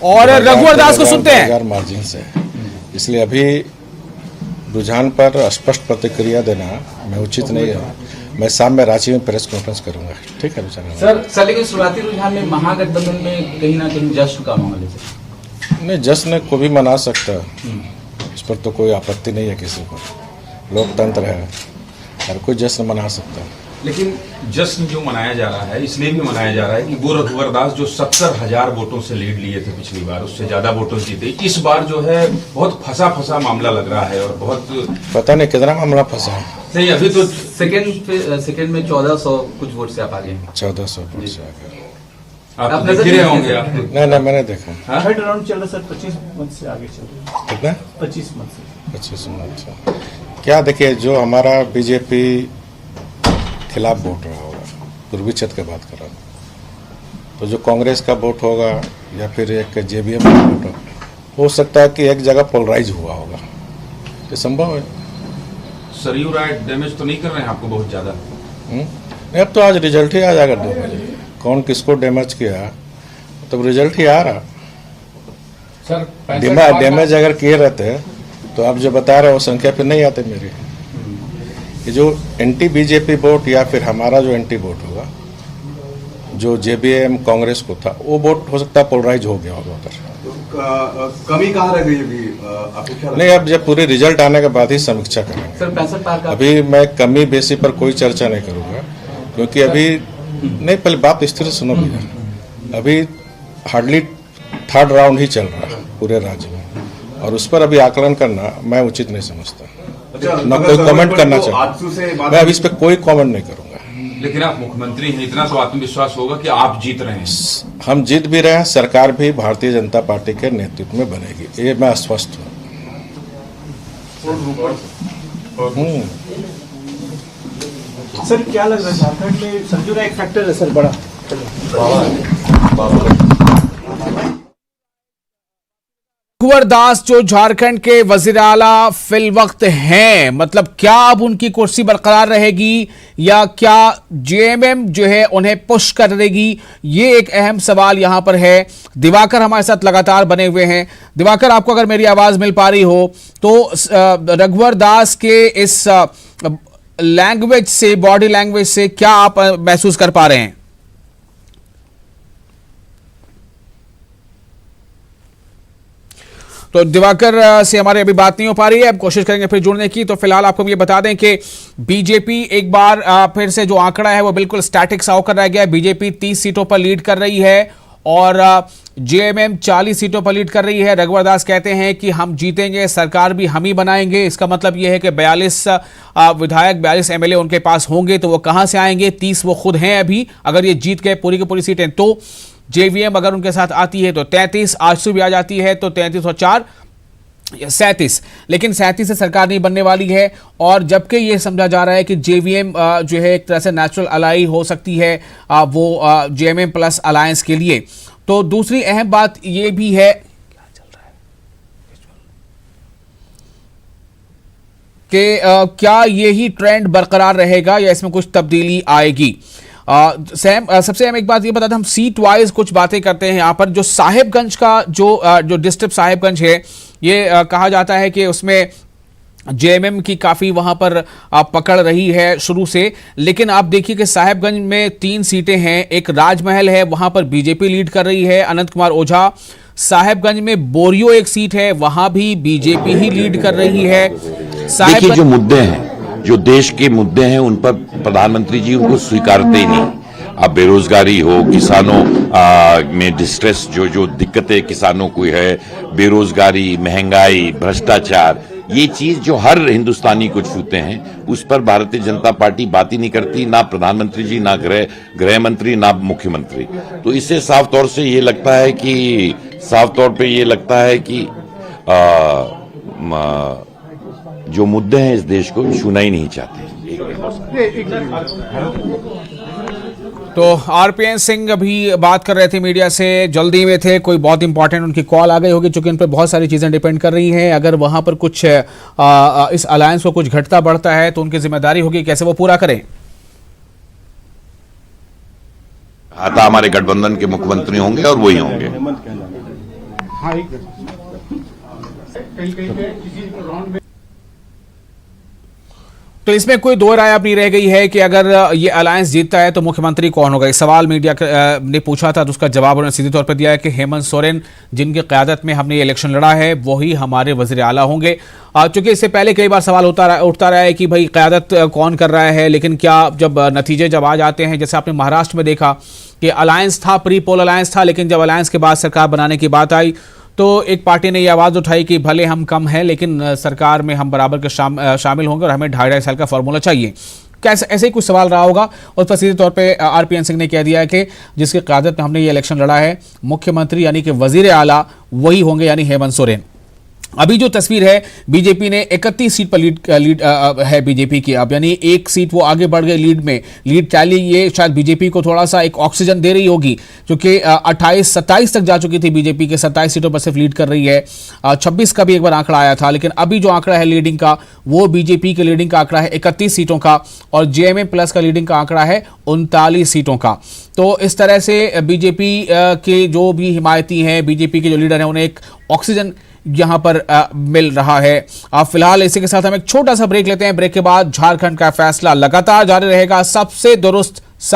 और रघुवर दास को सुनते हैं। मार्जिन से, इसलिए अभी रुझान पर स्पष्ट प्रतिक्रिया देना मैं उचित नहीं है। मैं शाम में रांची में प्रेस कॉन्फ्रेंस करूंगा। ठीक है सर, लेकिन शुरुआती रुझान में महागठबंधन में कहीं ना कहीं जश्न का माहौल है। नहीं, जश्न को भी मना सकता है, इस पर तो कोई आपत्ति नहीं है किसी को। लोकतंत्र है, हर कोई जश्न मना सकता है। लेकिन जश्न जो मनाया जा रहा है इसलिए भी मनाया जा रहा है कि वो रघुवर दास जो 70,000 वोटों से लीड लिए थे पिछली बार, उससे ज्यादा वोटों जीते। इस बार जो है बहुत फंसा मामला लग रहा है और बहुत पता नहीं कितना मामला फंसा है। नहीं, अभी तो सेकंड में 1400 कुछ वोट से आप आगे हैं। 1400 वोट से आगे आप देख रहे होंगे आप। नहीं, मैंने देखा थर्ड राउंड चल रहा सर, 25 मत से आगे चल रहा है। कितना? 25 मत से। 25 मत से क्या? देखिए, जो हमारा बीजेपी खिलाफ वोट रहा होगा, पूर्वी क्षेत्र की बात कर रहा हूँ, तो जो कांग्रेस का वोट होगा या फिर एक जेबीएम का वोट हो सकता है कि एक जगह पोलराइज हुआ होगा। ये संभव है। सरयू राय डैमेज तो नहीं कर रहे हैं आपको बहुत ज्यादा? नहीं, अब तो आज रिजल्ट ही आ जाएगा 2 बजे। कौन किसको डैमेज किया तब रिजल्ट ही आ रहा। सर डैमेज अगर किए रहते तो आप जो बता रहे हो संख्या पे नहीं आते मेरी। ये जो एंटी बीजेपी वोट या फिर हमारा जो एंटी वोट होगा, जो जेबीएम कांग्रेस को था, वो वोट हो सकता है पोलराइज हो गया होगा उधर। कमी कहाँ रह गई अभी आपको क्या? नहीं, अब जब पूरे रिजल्ट आने के बाद ही समीक्षा करेंगे। सर 65 पार का अभी मैं कमी बेसी पर कोई चर्चा नहीं करूंगा, क्योंकि अभी नहीं, पहले बात स्थिर सुनो भैया। अभी हार्डली थर्ड राउंड ही चल रहा है पूरे राज्य में, और उस पर अभी आकलन करना मैं उचित नहीं समझता। न कोई कमेंट करना चाहिए। मैं अभी इस पर कोई कमेंट नहीं करूंगा। लेकिन आप मुख्यमंत्री हैं, इतना तो आत्मविश्वास होगा कि आप जीत रहे हैं। हम जीत भी रहे हैं, सरकार भी भारतीय जनता पार्टी के नेतृत्व में बनेगी, ये मैं आश्वस्त हूँ। सर क्या लग रहा है झारखंड में सरयू राय एक फैक्टर है सर बड़ा? रघुवर दास जो झारखंड के वजीर आला फिल वक्त हैं, मतलब क्या अब उनकी कुर्सी बरकरार रहेगी या क्या जेएमएम जो है उन्हें पुश कर देगी, ये एक अहम सवाल यहां पर है। दिवाकर हमारे साथ लगातार बने हुए हैं। दिवाकर, आपको अगर मेरी आवाज मिल पा रही हो तो रघुवर दास के इस लैंग्वेज से, बॉडी लैंग्वेज से क्या आप महसूस कर पा रहे हैं? तो दिवाकर से हमारी अभी बात नहीं हो पा रही है, अब कोशिश करेंगे फिर जुड़ने की। तो फिलहाल आपको हम ये बता दें कि बीजेपी एक बार फिर से जो आंकड़ा है वो बिल्कुल स्टैटिक सा होकर रह गया। बीजेपी 30 सीटों पर लीड कर रही है और जेएमएम 40 सीटों पर लीड कर रही है। रघुवर दास कहते हैं कि हम जीतेंगे, सरकार भी हम ही बनाएंगे। इसका मतलब यह है कि 42 विधायक, 42 एमएलए उनके पास होंगे, तो वो कहां से आएंगे? 30 वो खुद हैं अभी। अगर ये जीत गए पूरी की पूरी सीटें, तो जेवीएम अगर उनके साथ आती है तो 33, आजसू भी आ जाती है तो 33 और 4 37, लेकिन 37 से सरकार नहीं बनने वाली है। और जबकि ये समझा जा रहा है कि जेवीएम जो है एक तरह से नेचुरल अलाई हो सकती है वो जेएमएम प्लस अलायंस के लिए। तो दूसरी अहम बात ये भी है कि क्या यही ट्रेंड बरकरार रहेगा या इसमें कुछ तब्दीली आएगी? सैम, सबसे अहम एक बात ये बता दें, हम सीट वाइज कुछ बातें करते हैं यहाँ पर। जो साहिबगंज का जो डिस्ट्रिक्ट साहिबगंज है, ये कहा जाता है कि उसमें जेएमएम की काफ़ी वहाँ पर पकड़ रही है शुरू से। लेकिन आप देखिए कि साहिबगंज में 3 सीटें हैं, एक राजमहल है, वहाँ पर बीजेपी लीड कर रही है, अनंत कुमार ओझा। साहिबगंज में बोरियो एक सीट है, वहाँ भी बीजेपी ही लीड कर रही है। देखिए, जो मुद्दे हैं, जो देश के मुद्दे हैं, उन पर प्रधानमंत्री जी उनको स्वीकारते ही नहीं। अब बेरोजगारी हो, किसानों में डिस्ट्रेस, जो दिक्कतें किसानों को है, बेरोजगारी, महंगाई, भ्रष्टाचार, ये चीज जो हर हिंदुस्तानी को छूते हैं, उस पर भारतीय जनता पार्टी बात ही नहीं करती। ना प्रधानमंत्री जी, ना गृह मंत्री, ना मुख्यमंत्री। तो इससे साफ तौर से ये लगता है कि जो मुद्दे हैं इस देश को छूना ही नहीं चाहते। तो आरपीएन सिंह अभी बात कर रहे थे, मीडिया से जल्दी में थे, कोई बहुत इंपॉर्टेंट उनकी कॉल आ गई होगी, चूंकि उन पर बहुत सारी चीजें डिपेंड कर रही हैं। अगर वहां पर कुछ इस अलायंस को कुछ घटता बढ़ता है तो उनकी जिम्मेदारी होगी कैसे वो पूरा करें। आता हमारे गठबंधन के मुख्यमंत्री होंगे और वही होंगे। तो इसमें कोई दो राय अब नहीं रह गई है कि अगर ये अलायंस जीतता है तो मुख्यमंत्री कौन होगा। इस सवाल मीडिया ने पूछा था तो उसका जवाब उन्होंने सीधे तौर पर दिया है कि हेमंत सोरेन, जिनकी क़यादत में हमने ये इलेक्शन लड़ा है, वही हमारे वज़ीर आला होंगे। चूंकि इससे पहले कई बार सवाल उठता रहा है कि भाई क़यादत कौन कर रहा है, लेकिन क्या जब नतीजे जब आ जाते हैं, जैसे आपने महाराष्ट्र में देखा कि अलायंस था, प्री पोल अलायंस था, लेकिन जब अलायंस के बाद सरकार बनाने की बात आई तो एक पार्टी ने ये आवाज़ उठाई कि भले हम कम हैं लेकिन सरकार में हम बराबर के शामिल होंगे और हमें 2.5 साल का फॉर्मूला चाहिए। क्या ऐसे ही कुछ सवाल रहा होगा। उस पर सीधे तौर पे आरपीएन सिंह ने कह दिया है कि जिसकी क़यादत में हमने ये इलेक्शन लड़ा है, मुख्यमंत्री यानी कि वज़ीर आला वही होंगे, यानी हेमंत सोरेन। अभी जो तस्वीर है, बीजेपी ने 31 सीट पर लीड है बीजेपी की अब, यानी एक सीट वो आगे बढ़ गए लीड में। लीड टैली ये शायद बीजेपी को थोड़ा सा एक ऑक्सीजन दे रही होगी, क्योंकि 28-27 तक जा चुकी थी बीजेपी के, 27 सीटों पर सिर्फ लीड कर रही है। 26 का भी एक बार आंकड़ा आया था, लेकिन अभी जो आंकड़ा है लीडिंग का, वो बीजेपी के लीडिंग का आंकड़ा है 31 सीटों का और जेएमएम प्लस का लीडिंग का आंकड़ा है 39 सीटों का। तो इस तरह से बीजेपी के जो भी हिमायती हैं, बीजेपी के जो लीडर हैं, उन्हें एक ऑक्सीजन यहां पर मिल रहा है। अब फिलहाल इसी के साथ हम एक छोटा सा ब्रेक लेते हैं। ब्रेक के बाद झारखंड का फैसला लगातार जारी रहेगा। सबसे दुरुस्त